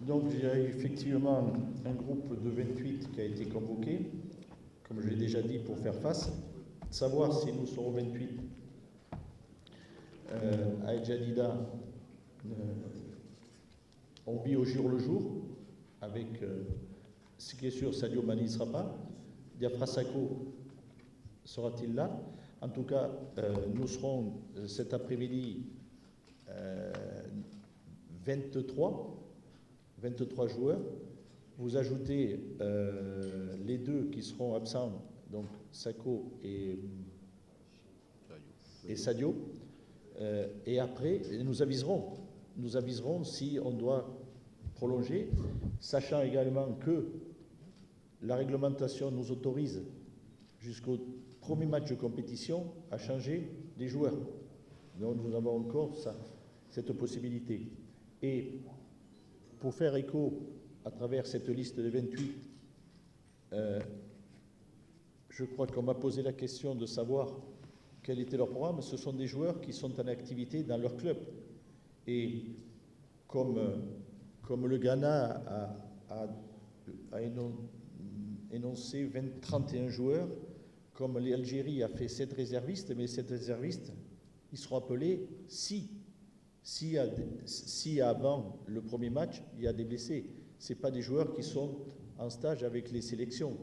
Donc il y a effectivement un groupe de 28 qui a été convoqué, comme je l'ai déjà dit, pour faire face. Savoir si nous serons 28 à El Jadida, on vit au jour le jour, avec ce qui est sûr, Sadio Mané ne sera pas, Diafra Sakho sera-t-il là? En tout cas, nous serons cet après-midi 23 joueurs. Vous ajoutez les deux qui seront absents, donc Sakho et Sadio. Et après, nous aviserons si on doit prolonger, sachant également que la réglementation nous autorise jusqu'au premier match de compétition à changer les joueurs. Donc nous avons encore cette possibilité. Et pour faire écho à travers cette liste de 28, je crois qu'on m'a posé la question de savoir quel était leur programme. Ce sont des joueurs qui sont en activité dans leur club. Et comme le Ghana a énoncé 31 joueurs, comme l'Algérie a fait 7 réservistes, mais 7 réservistes, ils seront appelés si avant le premier match, il y a des blessés. Ce n'est pas des joueurs qui sont en stage avec les sélections.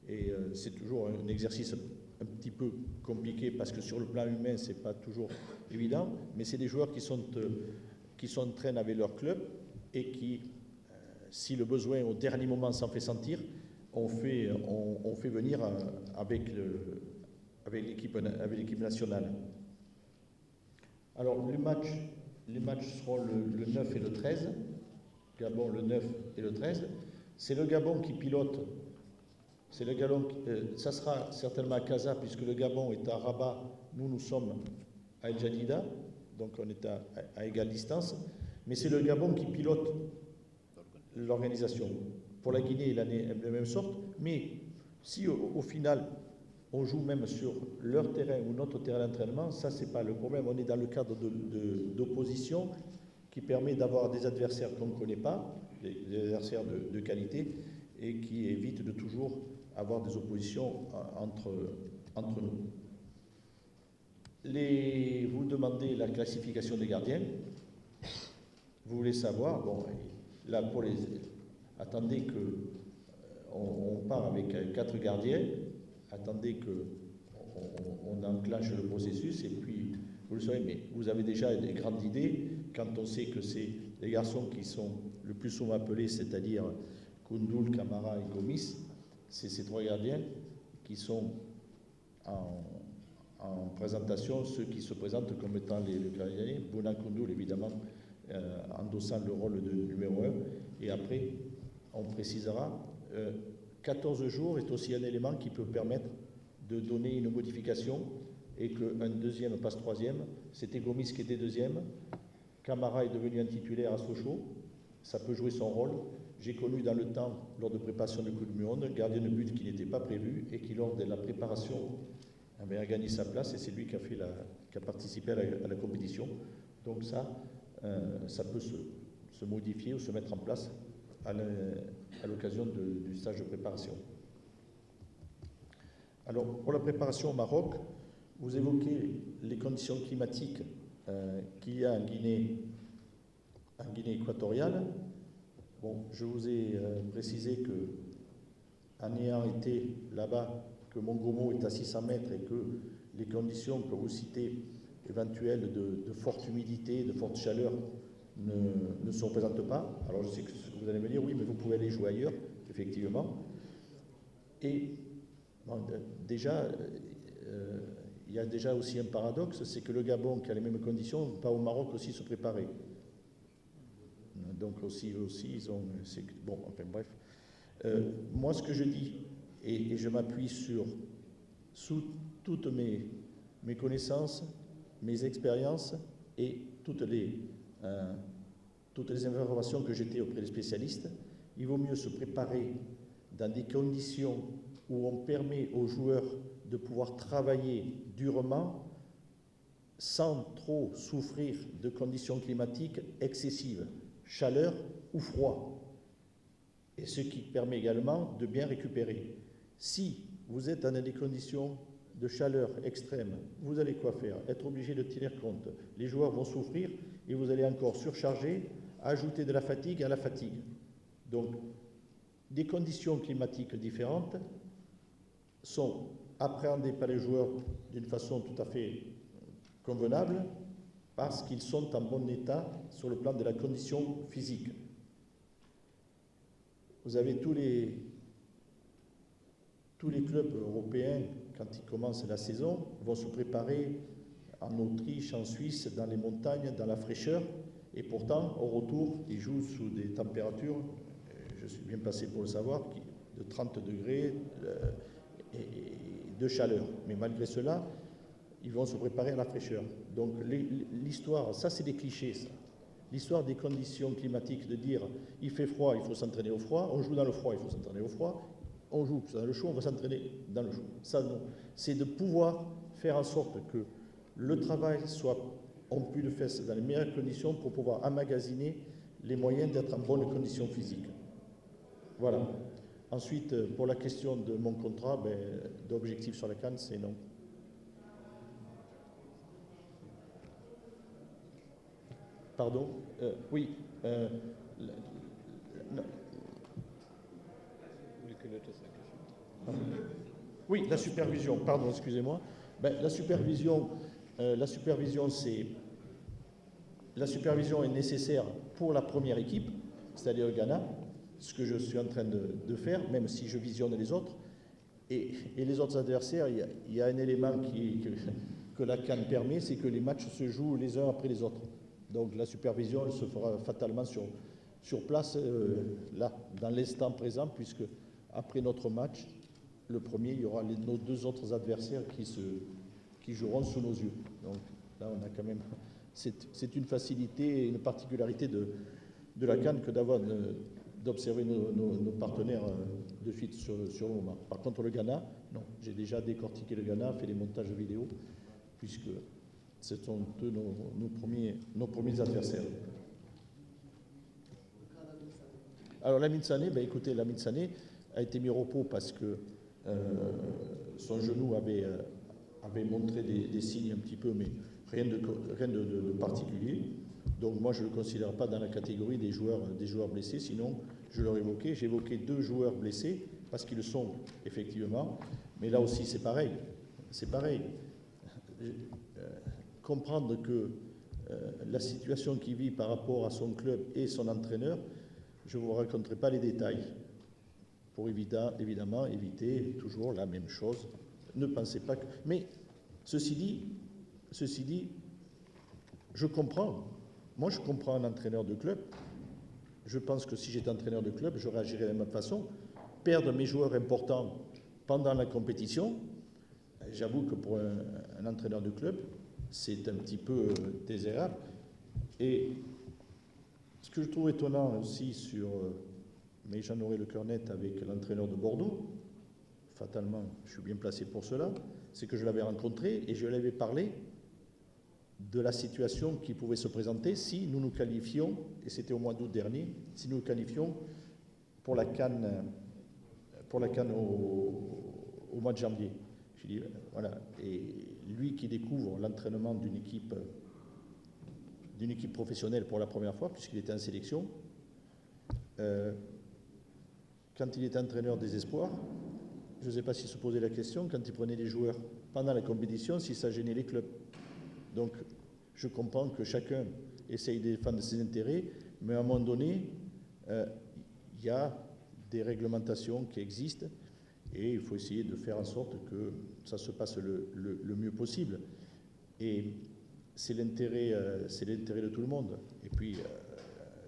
Et c'est toujours un exercice un petit peu compliqué parce que sur le plan humain, ce n'est pas toujours évident, mais c'est des joueurs qui s'entraînent avec leur club et qui, si le besoin au dernier moment s'en fait sentir, on fait venir avec l'équipe nationale. Alors, les matchs seront le 9 et le 13. Gabon, le 9 et le 13. C'est le Gabon qui pilote. C'est le Gabon, ça sera certainement à Casa, puisque le Gabon est à Rabat. Nous sommes à El Jadida, donc on est à égale distance. Mais c'est le Gabon qui pilote l'organisation. Pour la Guinée, de la même sorte. Mais si au final, on joue même sur leur terrain ou notre terrain d'entraînement, ça, c'est pas le problème. On est dans le cadre d'opposition qui permet d'avoir des adversaires qu'on ne connaît pas, des adversaires de qualité, et qui évite de toujours avoir des oppositions entre nous. Vous demandez la classification des gardiens. Vous voulez savoir, bon, là, attendez qu'on part avec 4 gardiens, attendez qu'on enclenche le processus, et puis, vous le savez, mais vous avez déjà des grandes idées quand on sait que c'est les garçons qui sont le plus souvent appelés, c'est-à-dire Koundoul, Camara et Gomis, c'est ces 3 gardiens qui sont en présentation, ceux qui se présentent comme étant les gardiens. Bouna Koundoul, évidemment, endossant le rôle de numéro 1. Et après, on précisera, 14 jours est aussi un élément qui peut permettre de donner une modification et qu'un deuxième passe troisième. C'était Gomis qui était deuxième. Camara est devenu un titulaire à Sochaux. Ça peut jouer son rôle. J'ai connu dans le temps, lors de préparation du Coupe du Monde, gardien de but qui n'était pas prévu et qui, lors de la préparation, a gagné sa place, et c'est lui qui a participé à la compétition. Donc ça peut se modifier ou se mettre en place à l'occasion du stage de préparation. Alors, pour la préparation au Maroc, vous évoquez les conditions climatiques qu'il y a en Guinée équatoriale. Bon, je vous ai précisé que, en ayant été là-bas, que Mongomo est à 600 mètres et que les conditions que vous citez éventuelles de forte humidité, de forte chaleur ne se représentent pas. Alors je sais que vous allez me dire, oui, mais vous pouvez aller jouer ailleurs, effectivement. Et bon, déjà, il y a déjà aussi un paradoxe, c'est que le Gabon, qui a les mêmes conditions, va au Maroc aussi se préparer. Donc aussi ils ont... Bon, enfin bref. Moi, ce que je dis, et je m'appuie sous toutes mes connaissances, mes expériences et toutes les informations que j'étais auprès des spécialistes, il vaut mieux se préparer dans des conditions où on permet aux joueurs de pouvoir travailler durement sans trop souffrir de conditions climatiques excessives, chaleur ou froid. et ce qui permet également de bien récupérer. Si vous êtes dans des conditions de chaleur extrême, vous allez quoi faire? Être obligé de tenir compte. Les joueurs vont souffrir et vous allez encore surcharger, ajouter de la fatigue à la fatigue. Donc, des conditions climatiques différentes sont appréhendées par les joueurs d'une façon tout à fait convenable parce qu'ils sont en bon état sur le plan de la condition physique. Vous avez tous les clubs européens, quand ils commencent la saison, vont se préparer en Autriche, en Suisse, dans les montagnes, dans la fraîcheur, et pourtant, au retour, ils jouent sous des températures, je suis bien placé pour le savoir, de 30 degrés et de chaleur. Mais malgré cela, ils vont se préparer à la fraîcheur. Donc l'histoire, ça c'est des clichés, ça. L'histoire des conditions climatiques, de dire il fait froid, il faut s'entraîner au froid, on joue dans le froid, il faut s'entraîner au froid, on joue dans le chaud, on va s'entraîner dans le chaud. Ça non. C'est de pouvoir faire en sorte que le travail soit rompu de fesses dans les meilleures conditions pour pouvoir emmagasiner les moyens d'être en bonne condition physique. Voilà. Ensuite, pour la question de mon contrat, d'objectif sur la CAN, c'est non. Pardon? Oui. Oui, la supervision. Pardon, excusez-moi. La supervision est nécessaire pour la première équipe, c'est-à-dire le Ghana, ce que je suis en train de faire, même si je visionne les autres. Et les autres adversaires, il y a un élément que la CAN permet, c'est que les matchs se jouent les uns après les autres. Donc la supervision elle se fera fatalement sur place, là, dans l'instant présent, puisque après notre match, le premier, il y aura nos deux autres adversaires qui joueront sous nos yeux. Donc là, on a quand même... C'est une facilité et une particularité de la CAN que d'observer nos partenaires de suite sur le moment. Par contre, le Ghana, non. J'ai déjà décortiqué le Ghana, fait des montages vidéo, puisque ce sont eux nos premiers adversaires. Alors, Lamine Sané, écoutez, Lamine Sané a été mis au repos parce que son genou avait montré des signes un petit peu, mais rien de particulier. Donc moi, je ne le considère pas dans la catégorie des joueurs blessés, sinon je l'aurais évoqué. J'ai évoqué 2 joueurs blessés, parce qu'ils le sont, effectivement. Mais là aussi, c'est pareil. C'est pareil. Comprendre que la situation qu'il vit par rapport à son club et son entraîneur, je ne vous raconterai pas les détails, pour évidemment éviter toujours la même chose. Ne pensez pas que... Mais ceci dit, je comprends. Moi, je comprends un entraîneur de club. Je pense que si j'étais entraîneur de club, je réagirais de la même façon. Perdre mes joueurs importants pendant la compétition, j'avoue que pour un entraîneur de club, c'est un petit peu désirable. Et ce que je trouve étonnant aussi mais j'en aurai le cœur net avec l'entraîneur de Bordeaux, fatalement, je suis bien placé pour cela, c'est que je l'avais rencontré et je lui avais parlé de la situation qui pouvait se présenter si nous nous qualifions, et c'était au mois d'août dernier, si nous nous qualifions pour la CAN au mois de janvier. Je dis, voilà, et lui qui découvre l'entraînement d'une équipe professionnelle pour la première fois, puisqu'il était en sélection, quand il était entraîneur des espoirs, je ne sais pas s'il se posait la question, quand il prenait les joueurs pendant la compétition, si ça gênait les clubs. Donc, je comprends que chacun essaye de défendre ses intérêts, mais à un moment donné, il y a des réglementations qui existent et il faut essayer de faire en sorte que ça se passe le mieux possible. Et c'est l'intérêt de tout le monde. Et puis,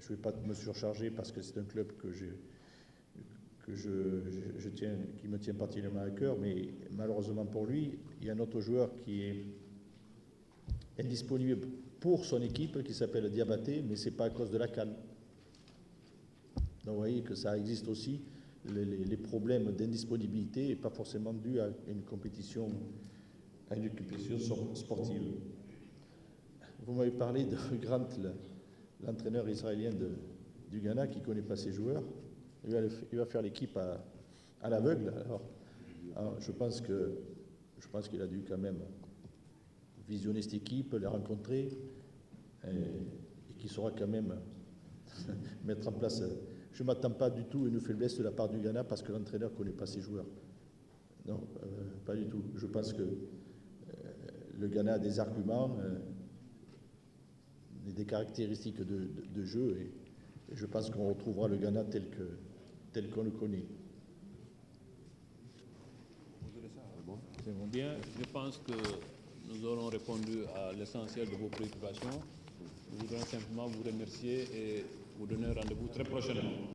je ne vais pas me surcharger parce que c'est un club qui me tient particulièrement à cœur, mais malheureusement pour lui, il y a un autre joueur qui est indisponible pour son équipe qui s'appelle Diabaté, mais ce n'est pas à cause de la CAN. Donc vous voyez que ça existe aussi, les problèmes d'indisponibilité et pas forcément dû à une compétition sportive. Vous m'avez parlé de Grant, l'entraîneur israélien du Ghana qui ne connaît pas ses joueurs. Il va faire l'équipe à l'aveugle. Alors, je pense qu'il a dû quand même visionner cette équipe, les rencontrer, et qu'il saura quand même mettre en place. Je ne m'attends pas du tout à une faiblesse de la part du Ghana parce que l'entraîneur ne connaît pas ses joueurs. Non, pas du tout. Je pense que le Ghana a des arguments, des caractéristiques de jeu, et je pense qu'on retrouvera le Ghana tel qu'on le connaît. Bien, je pense que nous aurons répondu à l'essentiel de vos préoccupations. Je voudrais simplement vous remercier et vous donner rendez-vous très prochainement.